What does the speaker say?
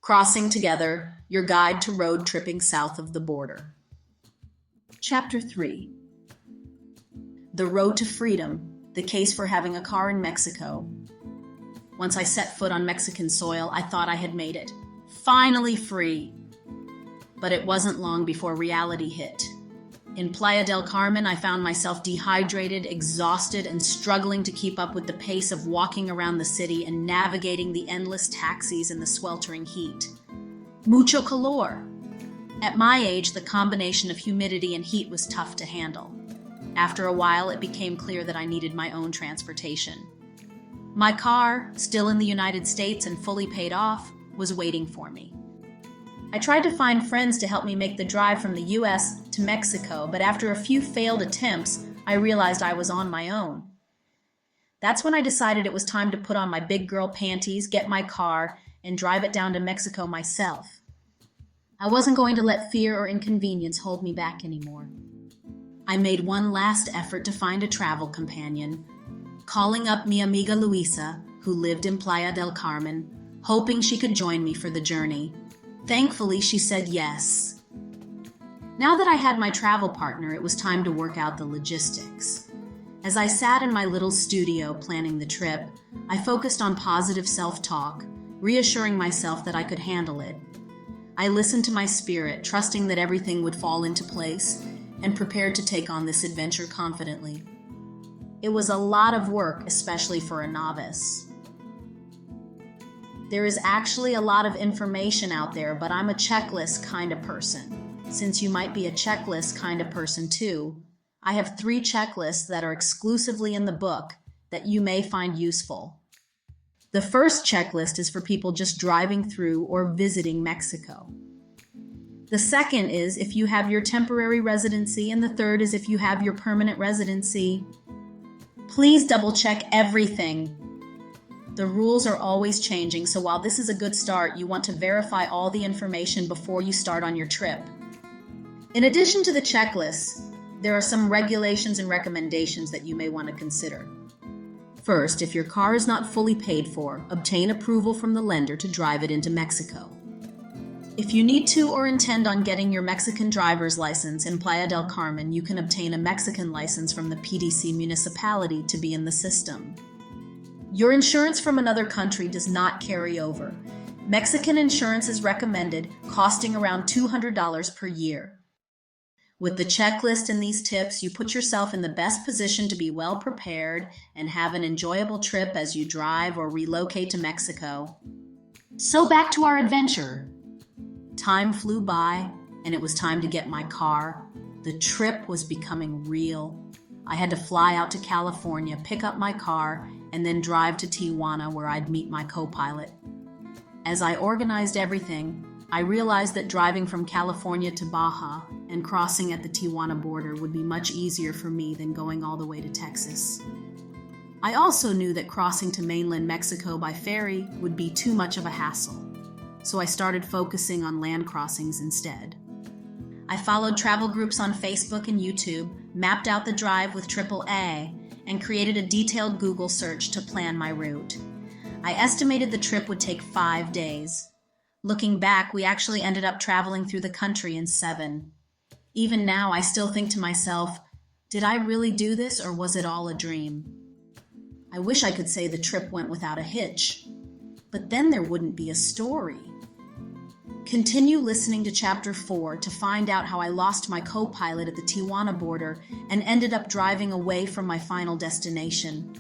Crossing Together, your guide to road tripping south of the border. Chapter 3. The Road to Freedom, the case for having a car in Mexico. Once I set foot on Mexican soil, I thought I had made it. Finally free. But it wasn't long before reality hit. In Playa del Carmen, I found myself dehydrated, exhausted, and struggling to keep up with the pace of walking around the city and navigating the endless taxis in the sweltering heat. Mucho calor. At my age, the combination of humidity and heat was tough to handle. After a while, it became clear that I needed my own transportation. My car, still in the United States and fully paid off, was waiting for me. I tried to find friends to help me make the drive from the US to Mexico, but after a few failed attempts, I realized I was on my own. That's when I decided it was time to put on my big girl panties, get my car, and drive it down to Mexico myself. I wasn't going to let fear or inconvenience hold me back anymore. I made one last effort to find a travel companion, calling up mi amiga Luisa, who lived in Playa del Carmen, hoping she could join me for the journey. Thankfully, she said yes. Now that I had my travel partner, it was time to work out the logistics. As I sat in my little studio planning the trip, I focused on positive self-talk, reassuring myself that I could handle it. I listened to my spirit, trusting that everything would fall into place, and prepared to take on this adventure confidently. It was a lot of work, especially for a novice. There is actually a lot of information out there, but I'm a checklist kind of person. Since you might be a checklist kind of person too, I have 3 checklists that are exclusively in the book that you may find useful. The first checklist is for people just driving through or visiting Mexico. The second is if you have your temporary residency, and the third is if you have your permanent residency. Please double check everything. The rules are always changing, so while this is a good start, you want to verify all the information before you start on your trip. In addition to the checklists, there are some regulations and recommendations that you may want to consider. First, if your car is not fully paid for, obtain approval from the lender to drive it into Mexico. If you need to or intend on getting your Mexican driver's license in Playa del Carmen, you can obtain a Mexican license from the PDC municipality to be in the system. Your insurance from another country does not carry over. Mexican insurance is recommended, costing around $200 per year. With the checklist and these tips, you put yourself in the best position to be well prepared and have an enjoyable trip as you drive or relocate to Mexico. So back to our adventure. Time flew by, and it was time to get my car. The trip was becoming real. I had to fly out to California, pick up my car, and then drive to Tijuana where I'd meet my co-pilot. As I organized everything, I realized that driving from California to Baja and crossing at the Tijuana border would be much easier for me than going all the way to Texas. I also knew that crossing to mainland Mexico by ferry would be too much of a hassle, so I started focusing on land crossings instead. I followed travel groups on Facebook and YouTube, mapped out the drive with AAA, and created a detailed Google search to plan my route. I estimated the trip would take 5 days. Looking back, we actually ended up traveling through the country in 7. Even now, I still think to myself, did I really do this or was it all a dream? I wish I could say the trip went without a hitch, but then there wouldn't be a story. Continue listening to Chapter 4 to find out how I lost my co-pilot at the Tijuana border and ended up driving away from my final destination.